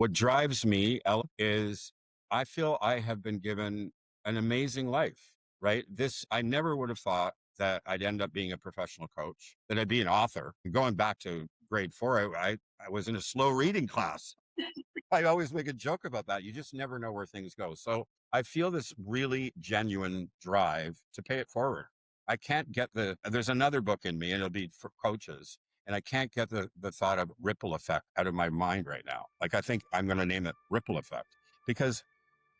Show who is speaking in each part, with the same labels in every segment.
Speaker 1: What drives me, Ella, is I feel I have been given an amazing life, right? I never would have thought that I'd end up being a professional coach, that I'd be an author. Going back to grade four, I was in a slow reading class. I always make a joke about that. You just never know where things go. So I feel this really genuine drive to pay it forward. I can't get there's another book in me and it'll be for coaches. And I can't get the thought of ripple effect out of my mind right now. Like I think I'm going to name it ripple effect because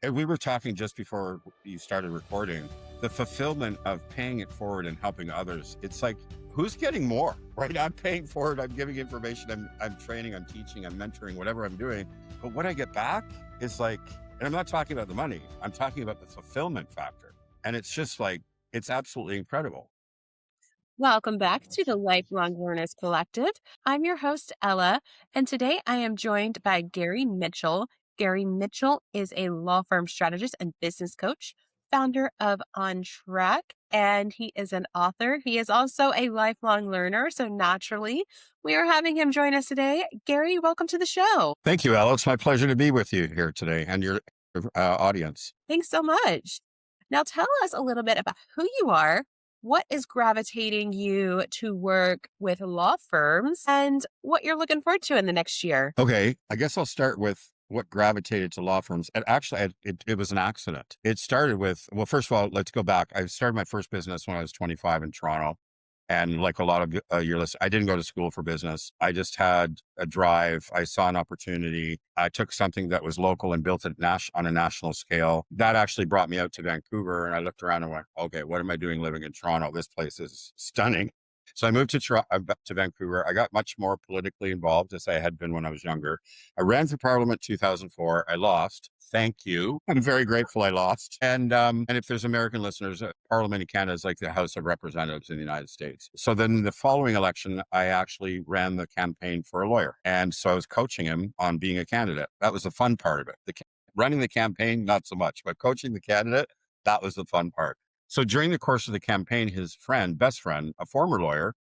Speaker 1: we were talking just before you started recording, the fulfillment of paying it forward and helping others. It's like, who's getting more, right? I'm paying forward, I'm giving information, I'm training, I'm teaching, I'm mentoring, whatever I'm doing. But what I get back is like, and I'm not talking about the money, I'm talking about the fulfillment factor. And it's just like, it's absolutely incredible.
Speaker 2: Welcome back to the Lifelong Learners Collective. I'm your host, Ella, and today I am joined by Gary Mitchell. Gary Mitchell is a law firm strategist and business coach, founder of Ontrac, and he is an author. He is also a lifelong learner, so naturally, we are having him join us today. Gary, welcome to the show.
Speaker 1: Thank you, Al. It's my pleasure to be with you here today and your audience.
Speaker 2: Thanks so much. Now, tell us a little bit about who you are. What is gravitating you to work with law firms and what you're looking forward to in the next year?
Speaker 1: Okay, I guess I'll start with what gravitated to law firms. And actually, it was an accident. It started with, well, first of all, let's go back. I started my first business when I was 25 in Toronto. And like a lot of your listeners, I didn't go to school for business. I just had a drive. I saw an opportunity. I took something that was local and built it on a national scale. That actually brought me out to Vancouver. And I looked around and went, okay, what am I doing living in Toronto? This place is stunning. So I moved to Vancouver. I got much more politically involved as I had been when I was younger. I ran for Parliament 2004. I lost. Thank you. I'm very grateful I lost. And if there's American listeners, Parliament in Canada is like the House of Representatives in the United States. So then the following election, I actually ran the campaign for a lawyer. And so I was coaching him on being a candidate. That was the fun part of it. Running the campaign, not so much, but coaching the candidate, that was the fun part. So during the course of the campaign, his best friend, a former lawyer,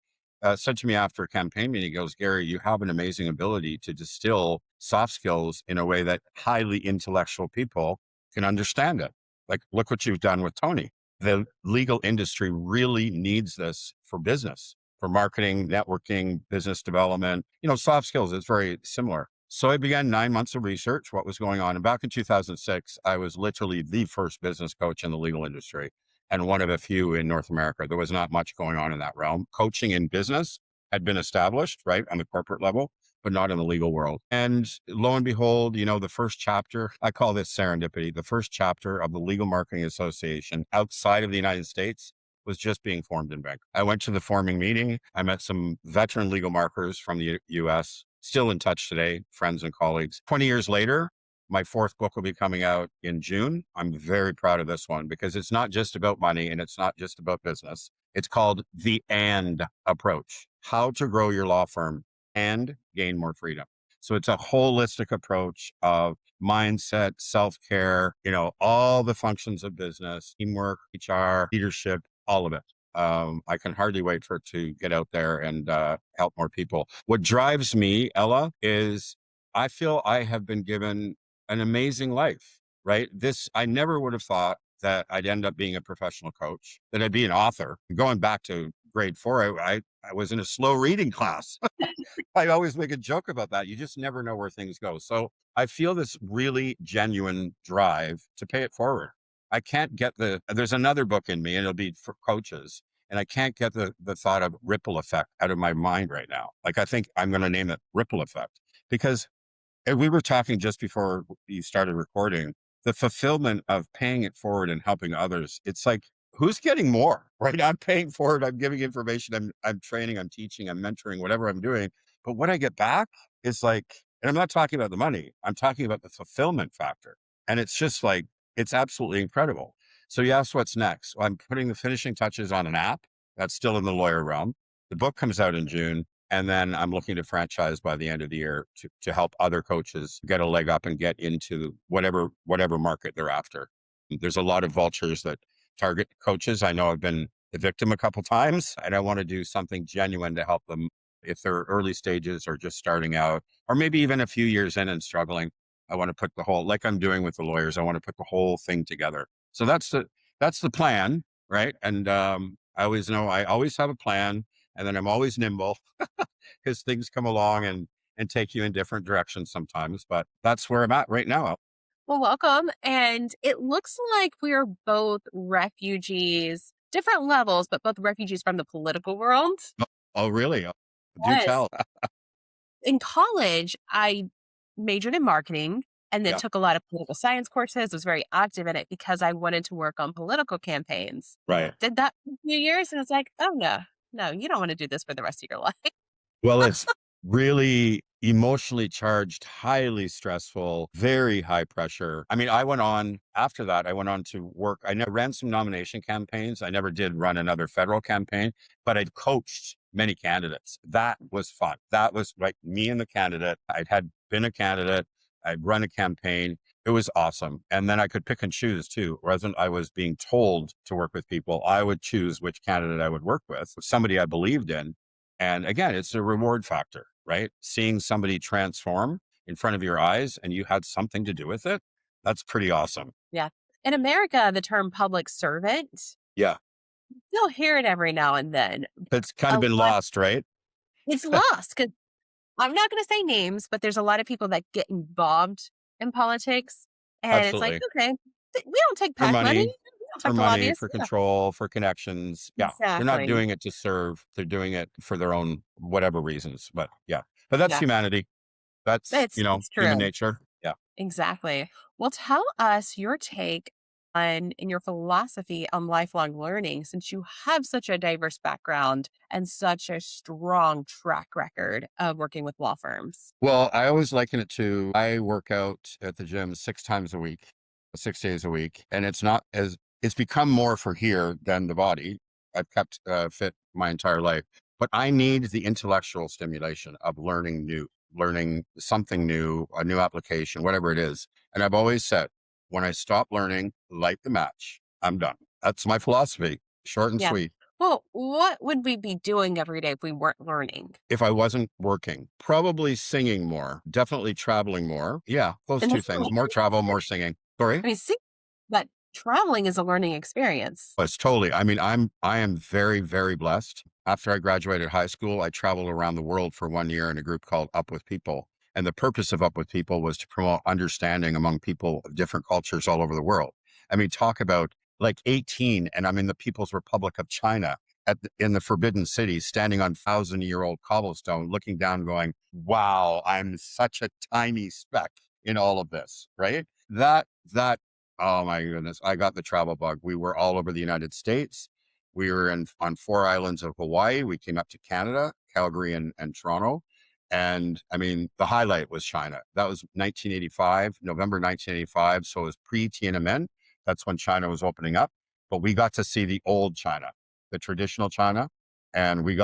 Speaker 1: said to me after a campaign meeting, he goes, Gary, you have an amazing ability to distill soft skills in a way that highly intellectual people can understand it. Like, look what you've done with Tony. The legal industry really needs this for business, for marketing, networking, business development. Soft skills is very similar. So I began 9 months of research, what was going on. And back in 2006, I was literally the first business coach in the legal industry and one of a few in North America. There was not much going on in that realm. Coaching in business had been established, right, on the corporate level, but not in the legal world. And lo and behold, the first chapter, I call this serendipity, the first chapter of the Legal Marketing Association outside of the United States was just being formed in Vancouver. I went to the forming meeting. I met some veteran legal marketers from the US, still in touch today, friends and colleagues. 20 years later, my fourth book will be coming out in June. I'm very proud of this one because it's not just about money and it's not just about business. It's called the "and" approach, how to grow your law firm and gain more freedom. So it's a holistic approach of mindset, self-care, all the functions of business, teamwork, HR, leadership, all of it. I can hardly wait for it to get out there and help more people. What drives me, Ella, is I feel I have been given an amazing life, right? I never would have thought that I'd end up being a professional coach, that I'd be an author. Going back to grade four, I was in a slow reading class. I always make a joke about that. You just never know where things go. So I feel this really genuine drive to pay it forward. I can't get there's another book in me and it'll be for coaches. And I can't get the thought of ripple effect out of my mind right now. Like I think I'm going to name it ripple effect because we were talking just before you started recording, the fulfillment of paying it forward and helping others. It's like, who's getting more, right? I'm paying forward. I'm giving information. I'm training, I'm teaching, I'm mentoring, whatever I'm doing. But what I get back is like, and I'm not talking about the money. I'm talking about the fulfillment factor. And it's just like, it's absolutely incredible. So you asked what's next. Well, I'm putting the finishing touches on an app that's still in the lawyer realm. The book comes out in June. And then I'm looking to franchise by the end of the year to help other coaches get a leg up and get into whatever market they're after. There's a lot of vultures that target coaches. I know I've been the victim a couple times, and I want to do something genuine to help them if they're early stages or just starting out, or maybe even a few years in and struggling. I want to put the whole, like I'm doing with the lawyers, I want to put the whole thing together. So that's the plan, right? And I always know I always have a plan, and then I'm always nimble because things come along and take you in different directions sometimes. But that's where I'm at right now.
Speaker 2: Well, welcome. And it looks like we're both refugees, different levels, but both refugees from the political world.
Speaker 1: Oh, oh, really? Oh, do
Speaker 2: Yes.
Speaker 1: tell.
Speaker 2: In college, I majored in marketing and then
Speaker 1: Yeah,
Speaker 2: took a lot of political science courses, was very active in it because I wanted to work on political campaigns.
Speaker 1: right.
Speaker 2: Did that for a few years and it's like, oh no, no, you don't want to do this for the rest of your life.
Speaker 1: Well, it's really emotionally charged, highly stressful, very high pressure. I mean, I went on after that, I went on to work. I never ran some nomination campaigns. I never did run another federal campaign, but I'd coached many candidates. That was fun. That was like me and the candidate. Had been a candidate. I'd run a campaign. It was awesome. And then I could pick and choose too. Rather than I was being told to work with people, I would choose which candidate I would work with, somebody I believed in. And again, it's a reward factor, right? Seeing somebody transform in front of your eyes and you had something to do with it. That's pretty awesome.
Speaker 2: Yeah. In America, the term public servant,
Speaker 1: Yeah.
Speaker 2: you'll hear it every now and then.
Speaker 1: It's kind
Speaker 2: A
Speaker 1: of been
Speaker 2: lot,
Speaker 1: lost, right?
Speaker 2: it's lost because I'm not going to say names, but there's a lot of people that get involved in politics. And it's like,
Speaker 1: Absolutely.
Speaker 2: okay, we don't take
Speaker 1: For
Speaker 2: PAC money.
Speaker 1: money,
Speaker 2: We don't
Speaker 1: for
Speaker 2: talk to
Speaker 1: money,
Speaker 2: lobbyists.
Speaker 1: for
Speaker 2: Yeah,
Speaker 1: control, for connections. Yeah. They're not
Speaker 2: exactly.
Speaker 1: doing it to serve. They're doing it for their own whatever reasons. But yeah. But that's
Speaker 2: Yeah,
Speaker 1: humanity. That's,
Speaker 2: it's
Speaker 1: human
Speaker 2: true.
Speaker 1: nature. Yeah.
Speaker 2: Exactly. Well, tell us your take on and your philosophy on lifelong learning since you have such a diverse background and such a strong track record of working with law firms.
Speaker 1: Well, I always liken it to I work out at the gym 6 times a week, 6 days a week, and it's become more for here than the body. I've kept fit my entire life, but I need the intellectual stimulation of learning something new, a new application, whatever it is. And I've always said, when I stop learning, light the match. I'm done. That's my philosophy, short and
Speaker 2: Yeah.
Speaker 1: sweet.
Speaker 2: Well, what would we be doing every day if we weren't learning?
Speaker 1: If I wasn't working, probably singing more, definitely traveling more. Yeah, those
Speaker 2: And
Speaker 1: two things, more travel, more singing. Sorry?
Speaker 2: I mean, see, but traveling is a learning experience.
Speaker 1: It's totally, I mean, I am very, very blessed. After I graduated high school, I traveled around the world for 1 year in a group called Up With People. And the purpose of Up With People was to promote understanding among people of different cultures all over the world. I mean, talk about like 18, and I'm in the People's Republic of China in the Forbidden City, standing on 1,000-year-old cobblestone, looking down, going, wow, I'm such a tiny speck in all of this, right? That Oh my goodness. I got the travel bug. We were all over the United States. We were on 4 islands of Hawaii. We came up to Canada, Calgary and Toronto. And I mean, the highlight was China. That was 1985, November 1985. So it was pre-Tiananmen. That's when China was opening up. But we got to see the old China, the traditional China. And we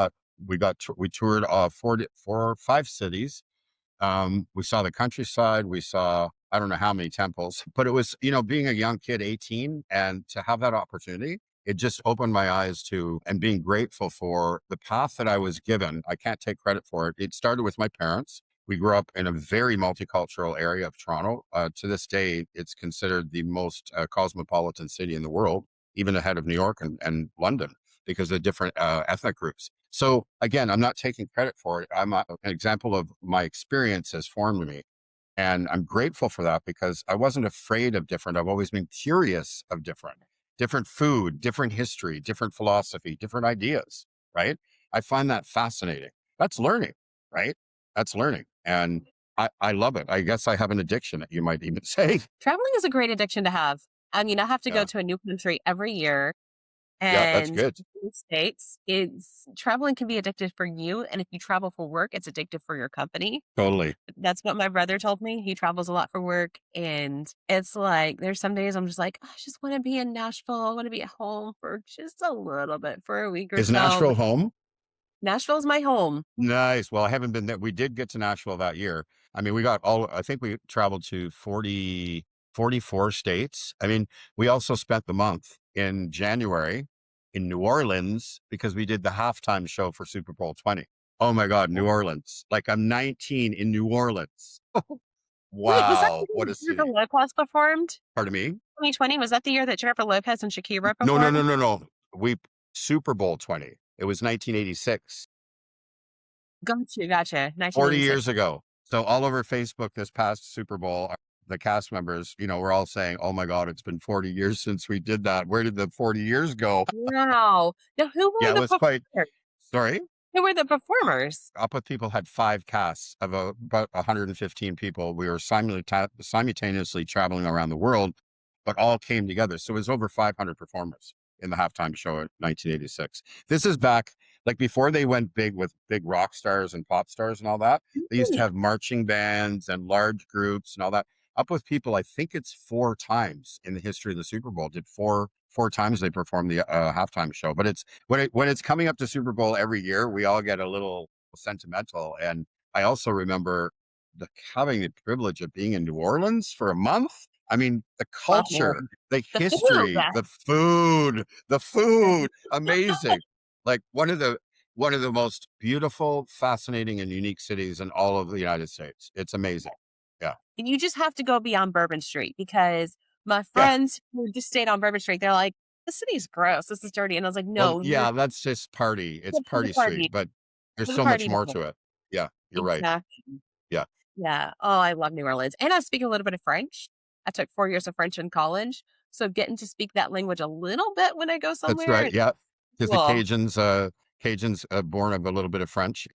Speaker 1: toured 4 or 5 cities. We saw the countryside. We saw, I don't know how many temples, but it was, being a young kid, 18, and to have that opportunity, it just opened my eyes to, and being grateful for the path that I was given. I can't take credit for it. It started with my parents. We grew up in a very multicultural area of Toronto. To this day, it's considered the most cosmopolitan city in the world, even ahead of New York and London because of different ethnic groups. So again, I'm not taking credit for it. An example of my experience has formed me. And I'm grateful for that because I wasn't afraid of different. I've always been curious of different food, different history, different philosophy, different ideas, right? I find that fascinating. That's learning, right? That's learning. And I love it. I guess I have an addiction, you might even say.
Speaker 2: Traveling is a great addiction to have. I mean, I have to go
Speaker 1: Yeah.
Speaker 2: to a new country every year.
Speaker 1: Yeah, that's
Speaker 2: And
Speaker 1: good.
Speaker 2: in the States, it's traveling can be addictive for you. And if you travel for work, it's addictive for your company.
Speaker 1: Totally.
Speaker 2: That's what my brother told me. He travels a lot for work. And it's like, there's some days I'm just like, I just want to be in Nashville. I want to be at home for just a little bit for a week or
Speaker 1: Is
Speaker 2: so.
Speaker 1: Nashville home?
Speaker 2: Nashville's my home.
Speaker 1: Nice. Well, I haven't been there. We did get to Nashville that year. I mean, I think we traveled to 44 states. I mean, we also spent the month in January in New Orleans because we did the halftime show for Super Bowl 20. Oh my God, New Orleans. Like I'm 19 in New Orleans.
Speaker 2: Wait, was that
Speaker 1: Wow,
Speaker 2: the year
Speaker 1: what
Speaker 2: that
Speaker 1: a
Speaker 2: Jennifer
Speaker 1: city.
Speaker 2: Lopez performed?
Speaker 1: Pardon me?
Speaker 2: 2020, was that the year that Jennifer Lopez and Shakira
Speaker 1: No, no, no,
Speaker 2: performed?
Speaker 1: no, no. We Super Bowl 20. It was 1986,
Speaker 2: Gotcha,
Speaker 1: 40
Speaker 2: 1986.
Speaker 1: years ago. So all over Facebook this past Super Bowl, the cast members, we're all saying, "Oh my God, it's been 40 years since we did that. Where did the 40 years go?"
Speaker 2: Wow. Now who were
Speaker 1: Yeah, it
Speaker 2: the
Speaker 1: was quite.
Speaker 2: performers?
Speaker 1: Sorry?
Speaker 2: Who were the performers?
Speaker 1: Up with People had 5 casts of about 115 people. We were simultaneously traveling around the world, but all came together. So it was over 500 performers in the halftime show in 1986. This is back, like before they went big with big rock stars and pop stars and all that. They used to
Speaker 2: Really?
Speaker 1: have marching bands and large groups and all that. Up with People, I think it's 4 times in the history of the Super Bowl. Did four times they performed the halftime show. But it's when it's coming up to Super Bowl every year, we all get a little sentimental. And I also remember having the privilege of being in New Orleans for a month. I mean, the
Speaker 2: Oh,
Speaker 1: culture, the
Speaker 2: the food.
Speaker 1: history, the food, amazing. Like one of the most beautiful, fascinating, and unique cities in all of the United States. It's amazing. Yeah.
Speaker 2: And you just have to go beyond Bourbon Street because my
Speaker 1: Yeah.
Speaker 2: friends who just stayed on Bourbon Street, they're like, "The city's gross. This is dirty." And I was like,
Speaker 1: Well,
Speaker 2: "No, you're
Speaker 1: yeah, that's just party. It's
Speaker 2: here for the
Speaker 1: party street,
Speaker 2: party.
Speaker 1: but there's
Speaker 2: For the
Speaker 1: so much
Speaker 2: party
Speaker 1: more
Speaker 2: people."
Speaker 1: to it. Yeah, you're right.
Speaker 2: Exactly.
Speaker 1: Yeah,
Speaker 2: Yeah. Oh, I love New Orleans. And I speak a little bit of French. I took 4 years of French in college. So getting to speak that language a little bit when I go
Speaker 1: that's
Speaker 2: somewhere,
Speaker 1: right.
Speaker 2: it's
Speaker 1: Yeah, because the
Speaker 2: cool.
Speaker 1: Cajuns born of a little bit of French.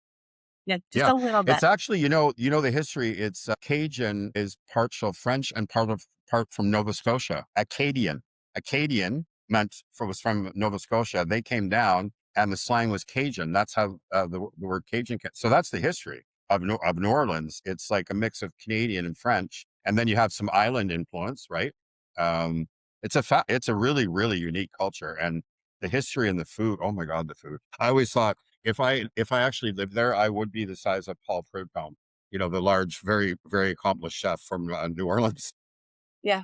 Speaker 2: Yeah, just
Speaker 1: Yeah,
Speaker 2: a little bit.
Speaker 1: it's actually, the history. It's Cajun is partial French and part from Nova Scotia. Acadian was from Nova Scotia. They came down, and the slang was Cajun. That's how the word Cajun. So that's the history of New Orleans. It's like a mix of Canadian and French, and then you have some island influence, right? Um, it's a really really unique culture, and the history and the food. Oh my God, the food! I always thought if I actually lived there, I would be the size of Paul Prudhomme, the large, very, very accomplished chef from New Orleans.
Speaker 2: Yeah.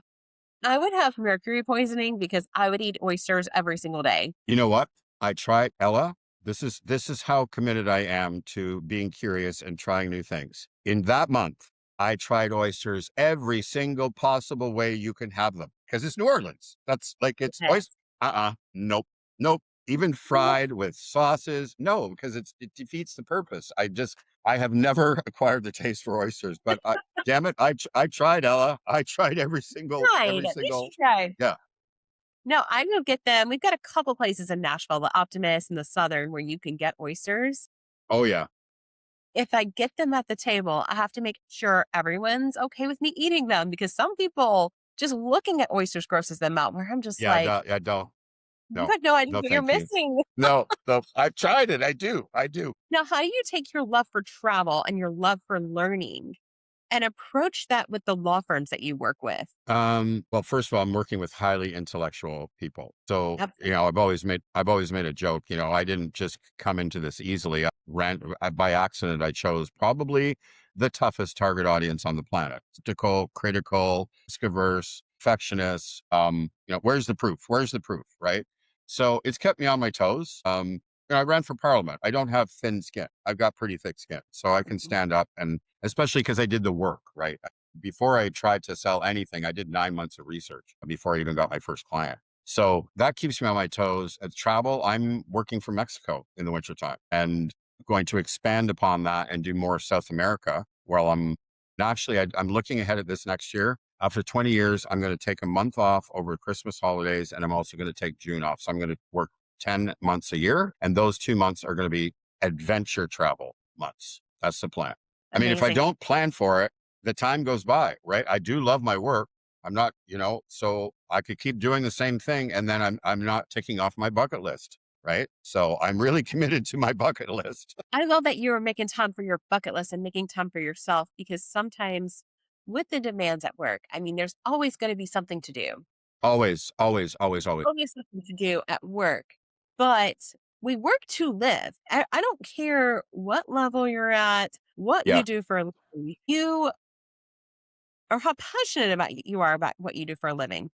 Speaker 2: I would have mercury poisoning because I would eat oysters every single day.
Speaker 1: You know what? I tried Ella. This is how committed I am to being curious and trying new things. In that month, I tried oysters every single possible way you can have them because it's New Orleans. That's like it's oyster.
Speaker 2: Yes.
Speaker 1: Nope. Nope. Even fried with sauces. No, because it defeats the purpose. I have never acquired the taste for oysters, but damn it, I tried Ella. I tried
Speaker 2: Tried.
Speaker 1: every
Speaker 2: At least you
Speaker 1: single,
Speaker 2: tried.
Speaker 1: yeah.
Speaker 2: No, I go get them. We've got a couple places in Nashville, the Optimist and the Southern, where you can get oysters.
Speaker 1: Oh yeah.
Speaker 2: If I get them at the table, I have to make sure everyone's okay with me eating them because some people just looking at oysters grosses them out. Where I'm just
Speaker 1: Yeah,
Speaker 2: like,
Speaker 1: I don't.
Speaker 2: you
Speaker 1: No,
Speaker 2: have no idea
Speaker 1: no,
Speaker 2: what you're
Speaker 1: thank you.
Speaker 2: missing.
Speaker 1: No, no, I've tried it. I do. I do.
Speaker 2: Now, how do you take your love for travel and your love for learning and approach that with the law firms that you work with?
Speaker 1: Well, first of all, I'm working with highly intellectual people. So,
Speaker 2: Absolutely.
Speaker 1: I've always made a joke, I didn't just come into this easily. By accident. I chose probably the toughest target audience on the planet. Skeptical, critical, risk averse, perfectionist. Where's the proof? Where's the proof? Right. So it's kept me on my toes. I ran for parliament. I don't have thin skin. I've got pretty thick skin. So I can stand up, and especially because I did the work, right? Before I tried to sell anything, I did 9 months of research before I even got my first client. So that keeps me on my toes. At travel, I'm working for Mexico in the wintertime and going to expand upon that and do more South America. Well, I'm looking ahead at this next year. After 20 years, I'm going to take a month off over Christmas holidays, and I'm also going to take June off. So I'm going to work 10 months a year, and those 2 months are going to be adventure travel months. That's the plan. I mean, if I
Speaker 2: Amazing.
Speaker 1: don't plan for it, the time goes by, right? I do love my work. I'm not, so I could keep doing the same thing, and then I'm not ticking off my bucket list, right? So I'm really committed to my bucket list.
Speaker 2: I love that you're making time for your bucket list and making time for yourself because sometimes with the demands at work, I mean, there's always going to be something to do.
Speaker 1: Always, always, always, always.
Speaker 2: Always something to do at work, but we work to live. I don't care what level you're at, what you
Speaker 1: Yeah.
Speaker 2: do for a living, you or how passionate you are about what you do for a living.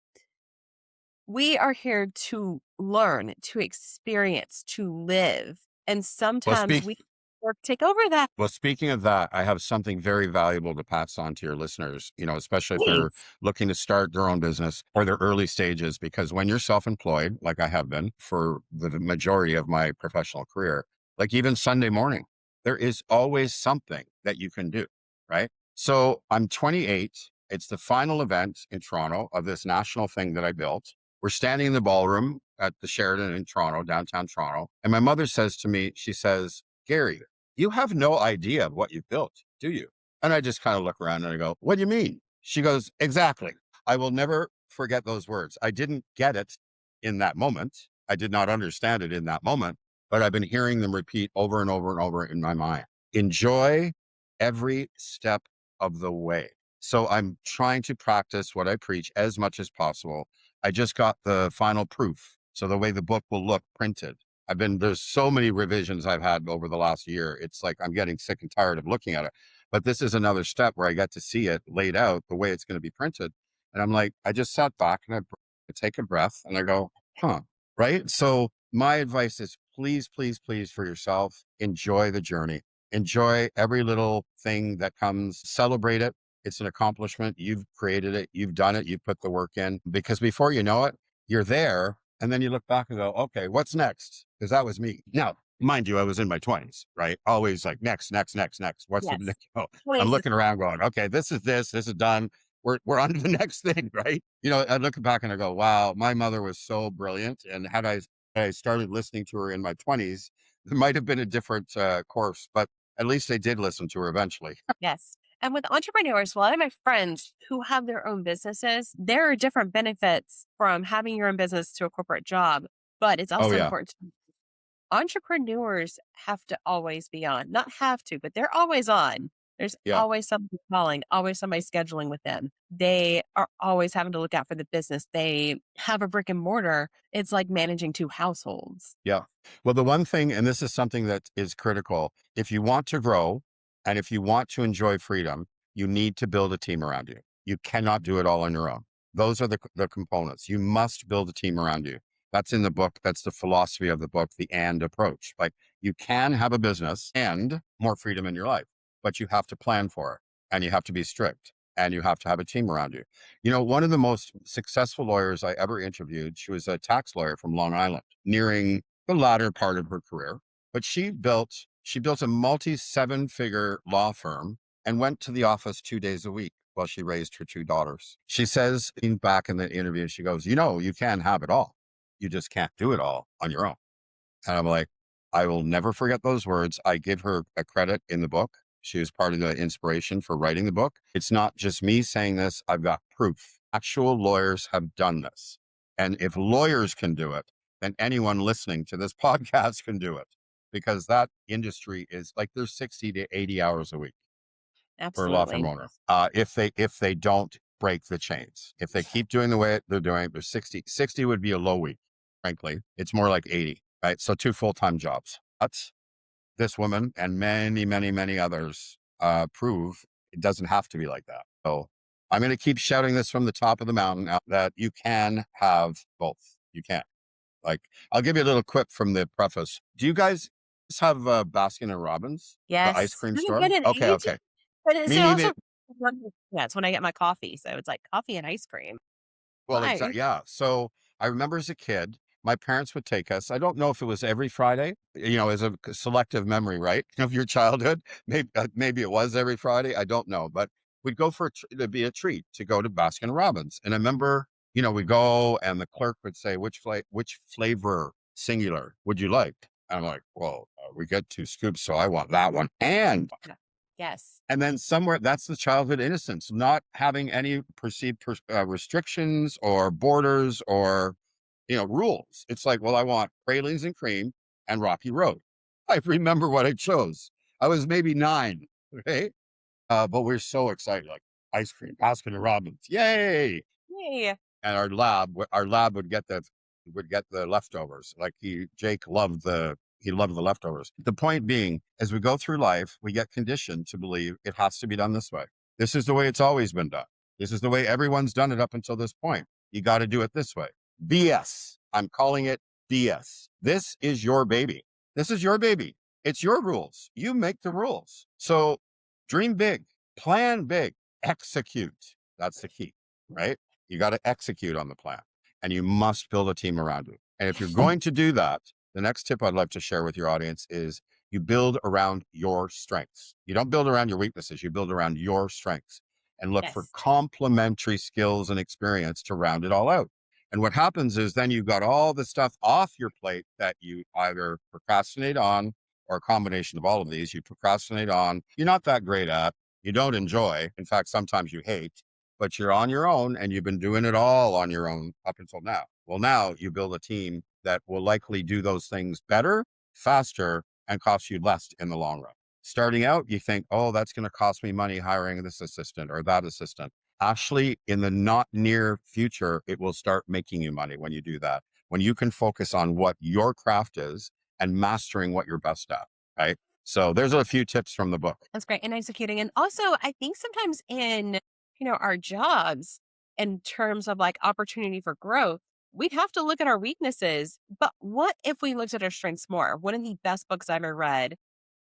Speaker 2: We are here to learn, to experience, to live. And
Speaker 1: Well,
Speaker 2: sometimes
Speaker 1: speak.
Speaker 2: we Or take over that.
Speaker 1: Well, speaking of that, I have something very valuable to pass on to your listeners, especially if they're
Speaker 2: Please.
Speaker 1: looking to start their own business or their early stages, because when you're self-employed, like I have been for the majority of my professional career, like even Sunday morning, there is always something that you can do, right? So I'm 28. It's the final event in Toronto of this national thing that I built. We're standing in the ballroom at the Sheraton in Toronto, downtown Toronto. And my mother says to me, she says, Gary, you have no idea of what you built, do you? And I just kind of look around and I go, what do you mean? She goes, exactly. I will never forget those words. I didn't get it in that moment. I did not understand it in that moment, but I've been hearing them repeat over and over and over in my mind. Enjoy every step of the way. So I'm trying to practice what I preach as much as possible. I just got the final proof. So the way the book will look printed. There's so many revisions I've had over the last year. It's like I'm getting sick and tired of looking at it. But this is another step where I get to see it laid out the way it's going to be printed. And I'm like, I just sat back and I take a breath and I go, huh, right? So my advice is please, please, please, for yourself, enjoy the journey. Enjoy every little thing that comes, celebrate it. It's an accomplishment. You've created it. You've done it. You've put the work in, because before you know it, you're there. And then you look back and go, okay, what's next? Because that was me. Now, mind you, I was in my 20s, right? Always like next, next, next, next. What's the
Speaker 2: Yes.
Speaker 1: next? Oh, I'm
Speaker 2: Please.
Speaker 1: looking around going, okay, this is done. We're on to the next thing, right? I look back and I go, wow, my mother was so brilliant. And had I started listening to her in my 20s, there might have been a different course, but at least I did listen to her eventually.
Speaker 2: Yes. And with entrepreneurs, a lot of my friends who have their own businesses, there are different benefits from having your own business to a corporate job. But it's
Speaker 1: Oh
Speaker 2: also
Speaker 1: yeah.
Speaker 2: important to entrepreneurs have to always be on. Not have to, but they're always on. There's
Speaker 1: Yeah.
Speaker 2: always somebody calling, always somebody scheduling with them. They are always having to look out for the business. They have a brick and mortar. It's like managing two households.
Speaker 1: Yeah. Well, the one thing, and this is something that is critical, if you want to grow and if you want to enjoy freedom, you need to build a team around you. You cannot do it all on your own. Those are the components. You must build a team around you. That's in the book. That's the philosophy of the book, the and approach. Like you can have a business and more freedom in your life, but you have to plan for it and you have to be strict and you have to have a team around you. One of the most successful lawyers I ever interviewed, she was a tax lawyer from Long Island, nearing the latter part of her career, but she built a multi seven-figure law firm and went to the office 2 days a week while she raised her two daughters. She says back in the interview, she goes, you can have it all. You just can't do it all on your own. And I'm like, I will never forget those words. I give her a credit in the book. She was part of the inspiration for writing the book. It's not just me saying this. I've got proof. Actual lawyers have done this. And if lawyers can do it, then anyone listening to this podcast can do it, because that industry is like there's 60 to 80 hours a week for a law firm
Speaker 2: Absolutely.
Speaker 1: owner. If they don't break the chains, if they keep doing the way they're doing, there's 60 would be a low week. Frankly, it's more like 80, right? So two full-time jobs. That's this woman and many, many, many others prove it doesn't have to be like that. So I'm going to keep shouting this from the top of the mountain out that you can have both. You can. Like, I'll give you a little quip from the preface. Do you guys have Baskin and Robbins, the ice
Speaker 2: Yes.
Speaker 1: cream
Speaker 2: Haven't
Speaker 1: store?
Speaker 2: been in
Speaker 1: Okay,
Speaker 2: ages,
Speaker 1: okay.
Speaker 2: but it's
Speaker 1: Me neither.
Speaker 2: also yeah, it's when I get my coffee. So it's like coffee and ice cream.
Speaker 1: Well,
Speaker 2: Why?
Speaker 1: exactly. Yeah. So I remember as a kid, my parents would take us. I don't know if it was every Friday, as a selective memory, right? Of your childhood. Maybe it was every Friday. I don't know, but we'd go it'd be a treat to go to Baskin Robbins. And I remember, we go and the clerk would say, which flavor singular would you like? And I'm like, well, we get two scoops, so I want that one.
Speaker 2: Yeah. Yes.
Speaker 1: And then somewhere that's the childhood innocence, not having any perceived restrictions or borders or, rules. It's like, well, I want pralines and cream and Rocky Road. I remember what I chose. I was maybe 9. Okay. But we're so excited, like ice cream, Baskin and Robbins. Yay.
Speaker 2: Yay.
Speaker 1: And our lab would get the leftovers. Like Jake loved the leftovers. The point being, as we go through life, we get conditioned to believe it has to be done this way. This is the way it's always been done. This is the way everyone's done it up until this point. You got to do it this way. BS. I'm calling it BS. This is your baby. This is your baby. It's your rules. You make the rules. So dream big, plan big, execute. That's the key, right? You got to execute on the plan and you must build a team around you. And if you're going to do that, the next tip I'd like to share with your audience is you build around your strengths. You don't build around your weaknesses, you build around your strengths and look for
Speaker 2: Yes.
Speaker 1: complementary skills and experience to round it all out. And what happens is then you've got all the stuff off your plate that you either procrastinate on or a combination of all of these. You procrastinate on, you're not that great at, you don't enjoy. In fact, sometimes you hate, but you're on your own and you've been doing it all on your own up until now. Well, now you build a team that will likely do those things better, faster, and cost you less in the long run. Starting out, you think, oh, that's going to cost me money hiring this assistant or that assistant. Actually, in the not near future, it will start making you money when you do that. When you can focus on what your craft is and mastering what you're best at, right? So there's a few tips from the book.
Speaker 2: That's great. And executing. And also, I think sometimes in, our jobs, in terms of like opportunity for growth, we'd have to look at our weaknesses. But what if we looked at our strengths more? One of the best books I've ever read in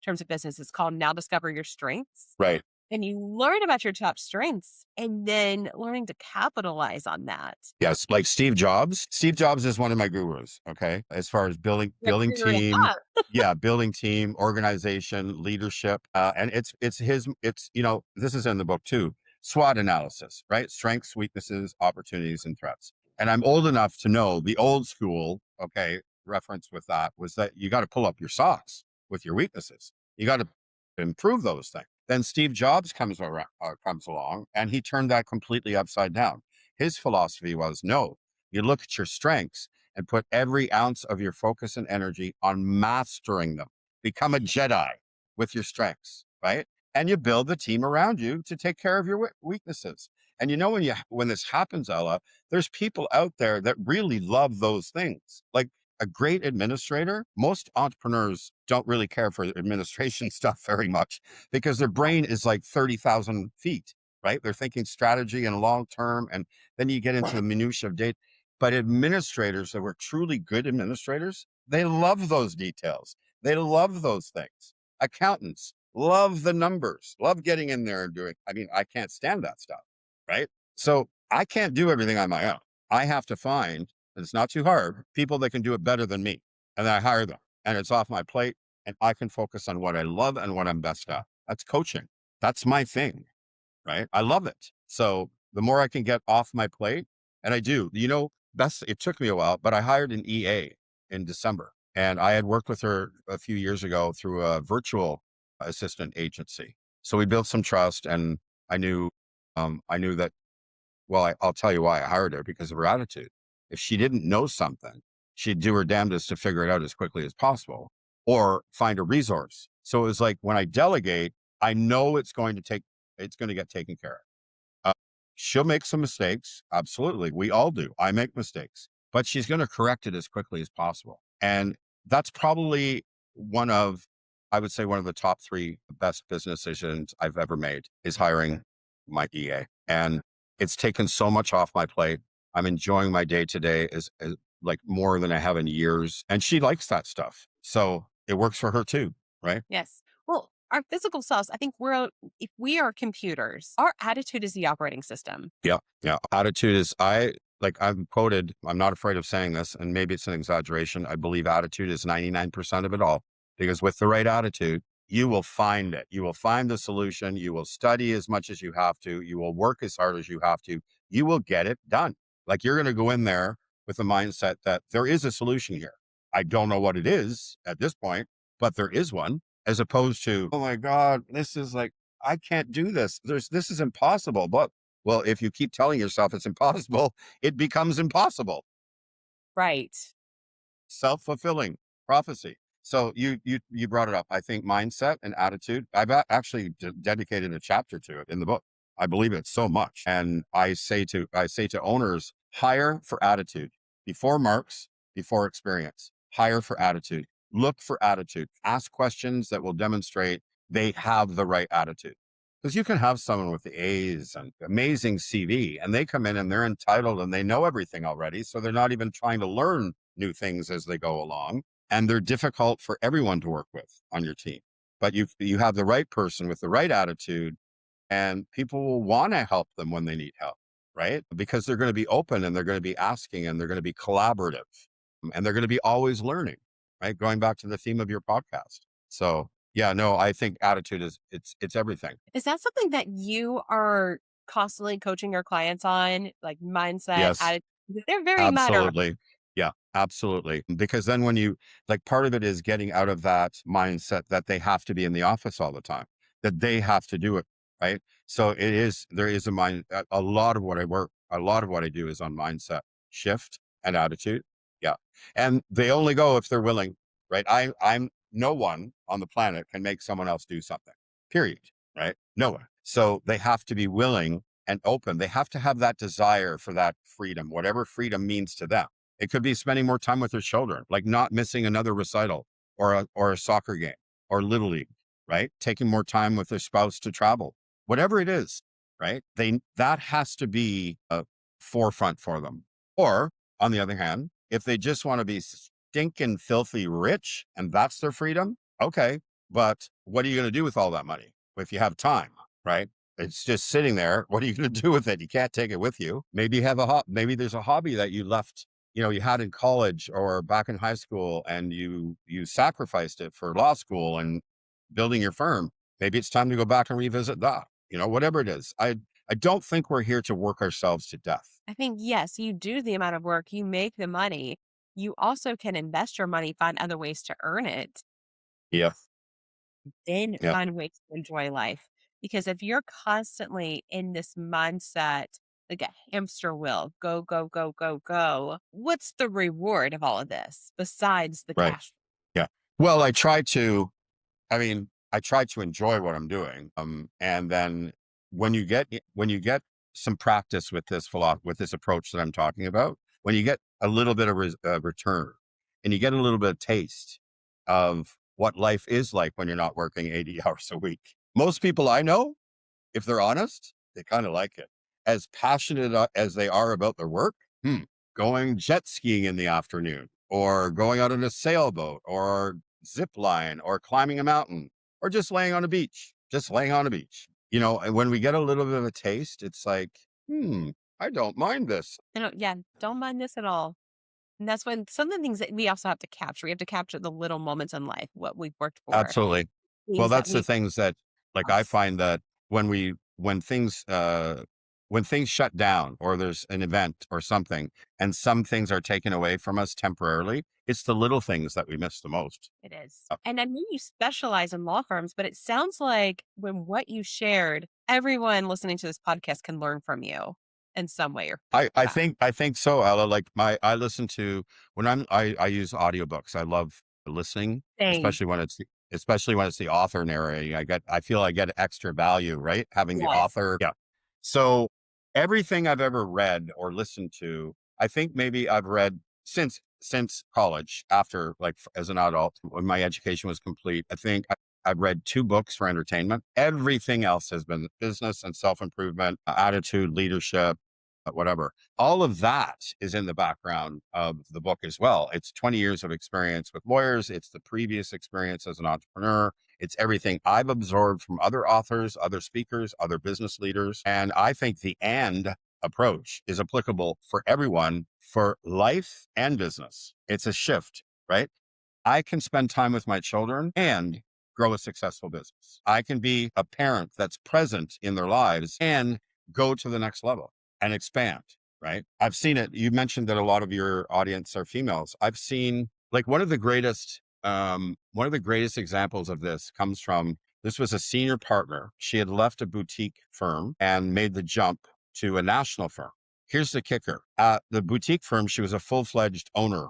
Speaker 2: terms of business is called Now Discover Your Strengths.
Speaker 1: Right.
Speaker 2: And you learn about your top strengths and then learning to capitalize on that.
Speaker 1: Yes, like Steve Jobs. Steve Jobs is one of my gurus, okay? As far as
Speaker 2: You're
Speaker 1: building
Speaker 2: figuring
Speaker 1: team,
Speaker 2: out.
Speaker 1: yeah, building team, organization, leadership. And this is in the book too. SWOT analysis, right? Strengths, weaknesses, opportunities, and threats. And I'm old enough to know the old school, okay, reference with that was that you got to pull up your socks with your weaknesses. You got to improve those things. Then Steve Jobs comes along and he turned that completely upside down. His philosophy was no, you look at your strengths and put every ounce of your focus and energy on mastering them. Become a Jedi with your strengths, right? And you build the team around you to take care of your weaknesses. And when this happens, Ella, there's people out there that really love those things. Like a great administrator, most entrepreneurs don't really care for administration stuff very much because their brain is like 30,000 feet, right? They're thinking strategy and long term. And then you get into the minutia of data. But administrators that were truly good administrators, they love those details. They love those things. Accountants love the numbers, love getting in there and doing. I mean, I can't stand that stuff, right? So I can't do everything on my own. I have to find, and it's not too hard, people that can do it better than me. And then I hire them and it's off my plate and I can focus on what I love and what I'm best at. That's coaching. That's my thing, right? I love it. So the more I can get off my plate, and I do, it took me a while, but I hired an EA in December and I had worked with her a few years ago through a virtual assistant agency. So we built some trust and I knew that, well, I'll tell you why I hired her because of her attitude. If she didn't know something, she'd do her damnedest to figure it out as quickly as possible or find a resource. So it was like when I delegate, I know it's going to get taken care of. She'll make some mistakes. Absolutely. We all do. I make mistakes, but she's going to correct it as quickly as possible. And that's probably I would say one of the top three best business decisions I've ever made is hiring my EA. And it's taken so much off my plate. I'm enjoying my day to day as like more than I have in years. And she likes that stuff. So it works for her too. Right.
Speaker 2: Yes. Well, our physical selves, I think if we are computers, our attitude is the operating system.
Speaker 1: Yeah. Yeah. Attitude is, I'm quoted, I'm not afraid of saying this, and maybe it's an exaggeration. I believe attitude is 99% of it all, because with the right attitude, you will find it. You will find the solution. You will study as much as you have to. You will work as hard as you have to. You will get it done. Like you're going to go in there with the mindset that there is a solution here. I don't know what it is at this point, but there is one, as opposed to, oh my God, this is like, I can't do this. This is impossible. But well, if you keep telling yourself it's impossible, it becomes impossible.
Speaker 2: Right.
Speaker 1: Self-fulfilling prophecy. So you brought it up. I think mindset and attitude. I've actually dedicated a chapter to it in the book. I believe it so much, and I say to owners, hire for attitude before marks, before experience. Hire for attitude. Look for attitude. Ask questions that will demonstrate they have the right attitude. Because you can have someone with the A's and amazing CV, and they come in and they're entitled and they know everything already. So they're not even trying to learn new things as they go along. and they're difficult for everyone to work with on your team. But you have the right person with the right attitude, and people will want to help them when they need help, right? Because they're going to be open and they're going to be asking and they're going to be collaborative and they're going to be always learning, right? Going back to the theme of your podcast. So yeah, no, I think attitude is it's everything.
Speaker 2: Is that something that you are constantly coaching your clients on, like mindset,
Speaker 1: Yes.
Speaker 2: attitude? They're very minor.
Speaker 1: Absolutely. Yeah, absolutely. Because then when you like part of it is getting out of that mindset that they have to be in the office all the time, that they have to do it, right? So there is a lot of what I work, a lot of what I do is on mindset shift and attitude. Yeah. And they only go if they're willing, right? I'm no one on the planet can make someone else do something. Period. Right? No one. So they have to be willing and open. They have to have that desire for that freedom, whatever freedom means to them. It could be spending more time with their children, like not missing another recital or a soccer game or little league, right? Taking more time with their spouse to travel, whatever it is, right? That has to be a forefront for them. Or on the other hand, if they just want to be stinking filthy rich and that's their freedom, okay. But what are you going to do with all that money if you have time, right? It's just sitting there. What are you going to do with it? You can't take it with you. Maybe you have maybe there's a hobby that you left, you had in college or back in high school and you sacrificed it for law school and building your firm. Maybe it's time to go back and revisit that, whatever it is. I don't think we're here to work ourselves to death.
Speaker 2: I think, yes, you do the amount of work, you make the money. You also can invest your money, find other ways to earn it,
Speaker 1: Yeah.
Speaker 2: then
Speaker 1: Yeah.
Speaker 2: find ways to enjoy life. Because if you're constantly in this mindset, like a hamster wheel, go, go, go, go, go, what's the reward of all of this besides the
Speaker 1: Right.
Speaker 2: cash?
Speaker 1: Yeah. Well, I try to enjoy what I'm doing. And then when you get some practice with with this approach that I'm talking about, when you get a little bit of return and you get a little bit of taste of what life is like when you're not working 80 hours a week. Most people I know, if they're honest, they kind of like it. As passionate as they are about their work, going jet skiing in the afternoon, or going out on a sailboat, or zip line, or climbing a mountain, or just laying on a beach, just laying on a beach. And when we get a little bit of a taste, it's like, I don't mind this.
Speaker 2: Yeah, don't mind this at all. And that's when some of the things that we also have to capture. We have to capture the little moments in life, what we've worked for,
Speaker 1: Absolutely. Well,
Speaker 2: things that
Speaker 1: that's the
Speaker 2: we
Speaker 1: things that, like, I
Speaker 2: us.
Speaker 1: find that when things shut down or there's an event or something and some things are taken away from us temporarily, it's the little things that we miss the most.
Speaker 2: It is.
Speaker 1: Uh,
Speaker 2: And I know you specialize in law firms, but it sounds like when what you shared, everyone listening to this podcast can learn from you in some way or fashion.
Speaker 1: I think so, Ella. Like I listen to when I use audiobooks. I love listening,
Speaker 2: Same.
Speaker 1: especially when it's the author narrating. I feel I get extra value, right? Having the
Speaker 2: Yes.
Speaker 1: author. Yeah. So everything I've ever read or listened to, I think maybe I've read since college, after as an adult, when my education was complete. I've read two books for entertainment. Everything else has been business and self-improvement, attitude, leadership, whatever. All of that is in the background of the book as well. It's 20 years of experience with lawyers. It's the previous experience as an entrepreneur. It's everything I've absorbed from other authors, other speakers, other business leaders. And I think the and approach is applicable for everyone for life and business. It's a shift, right? I can spend time with my children and grow a successful business. I can be a parent that's present in their lives and go to the next level and expand, right? I've seen it. You mentioned that a lot of your audience are females. I've seen like one of the greatest examples of this comes from this was a senior partner. She had left a boutique firm and made the jump to a national firm. Here's the kicker. At the boutique firm, she was a full-fledged owner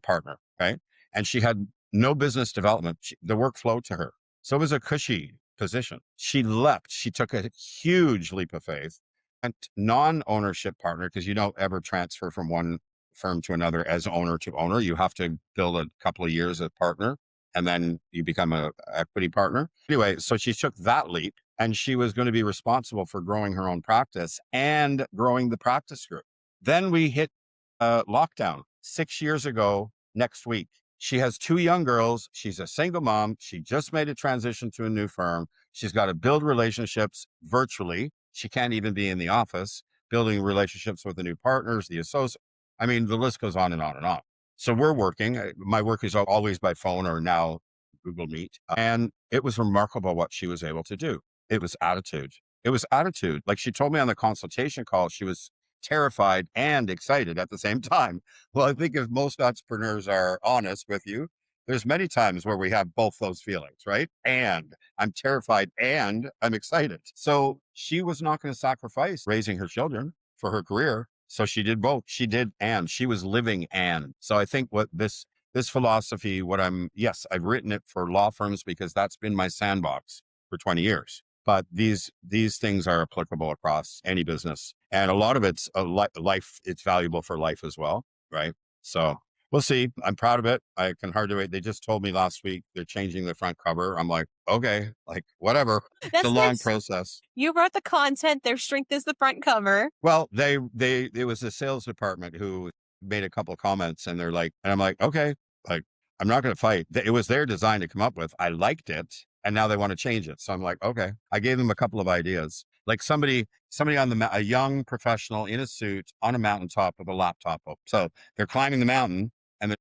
Speaker 1: partner, right? And she had no business development. The work flowed to her. So it was a cushy position. She left. She took a huge leap of faith and non-ownership partner, because you don't ever transfer from one firm to another as owner to owner. You have to build a couple of years as partner and then you become a equity partner. Anyway, so she took that leap and she was going to be responsible for growing her own practice and growing the practice group. Then we hit lockdown 6 years ago next week. She has two young girls. She's a single mom. She just made a transition to a new firm. She's got to build relationships virtually. She can't even be in the office, building relationships with the new partners, the associate. I mean, the list goes on and on and on. So we're working. My work is always by phone or now Google Meet. And it was remarkable what she was able to do. It was attitude. It was attitude. Like she told me on the consultation call, she was terrified and excited at the same time. Well, I think if most entrepreneurs are honest with you, there's many times where we have both those feelings, right? And I'm terrified and I'm excited. So she was not going to sacrifice raising her children for her career. So she did both. She did and she was living and. So I think what this philosophy, yes, I've written it for law firms because that's been my sandbox for 20 years. But these things are applicable across any business, and a lot of it's a life. It's valuable for life as well, right? So we'll see. I'm proud of it. I can hardly wait. They just told me last week they're changing the front cover. I'm like, okay, like whatever. It's a
Speaker 2: That's their
Speaker 1: long process.
Speaker 2: You wrote the content, their strength is the front cover.
Speaker 1: Well, it was the sales department who made a couple comments, and they're like, and I'm like, okay, like I'm not going to fight. It was their design to come up with. I liked it, and now they want to change it. So I'm like, okay. I gave them a couple of ideas, like somebody on a young professional in a suit on a mountaintop with a laptop. So they're climbing the mountain, and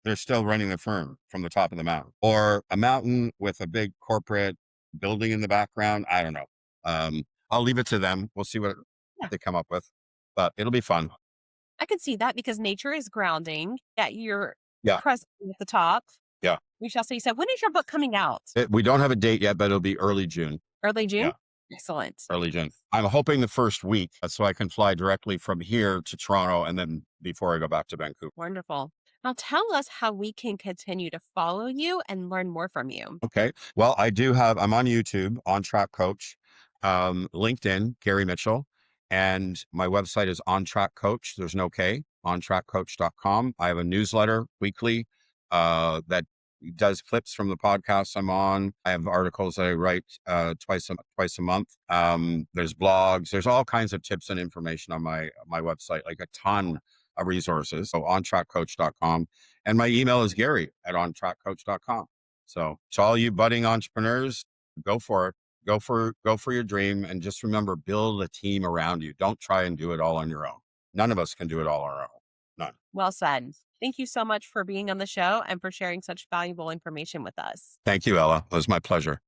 Speaker 1: they're still running the firm from the top of the mountain, or a mountain with a big corporate building in the background. I don't know. I'll leave it to them. We'll see what
Speaker 2: Yeah,
Speaker 1: they come up with, but it'll be fun.
Speaker 2: I can see that because nature is grounding, that you're
Speaker 1: Yeah.
Speaker 2: present at the top.
Speaker 1: Yeah.
Speaker 2: We shall see. So when is your book coming out?
Speaker 1: We don't have a date yet, but it'll be early June.
Speaker 2: Early June?
Speaker 1: Yeah.
Speaker 2: Excellent.
Speaker 1: Early June. I'm hoping the first week so I can fly directly from here to Toronto and then before I go back to Vancouver.
Speaker 2: Wonderful. Now tell us how we can continue to follow you and learn more from you.
Speaker 1: Okay. Well, I'm on YouTube, Ontrac Coach, LinkedIn, Gary Mitchell, and my website is Ontrac Coach. There's no K, ontraccoach.com. I have a newsletter weekly that does clips from the podcasts I'm on. I have articles that I write twice a month. There's blogs. There's all kinds of tips and information on my website, like a ton of resources. So ontrackcoach.com. And my email is Gary@ontrackcoach.com. So to all you budding entrepreneurs, go for it. Go for your dream. And just remember, build a team around you. Don't try and do it all on your own. None of us can do it all on our own. None.
Speaker 2: Well said. Thank you so much for being on the show and for sharing such valuable information with us.
Speaker 1: Thank you, Ella. It was my pleasure.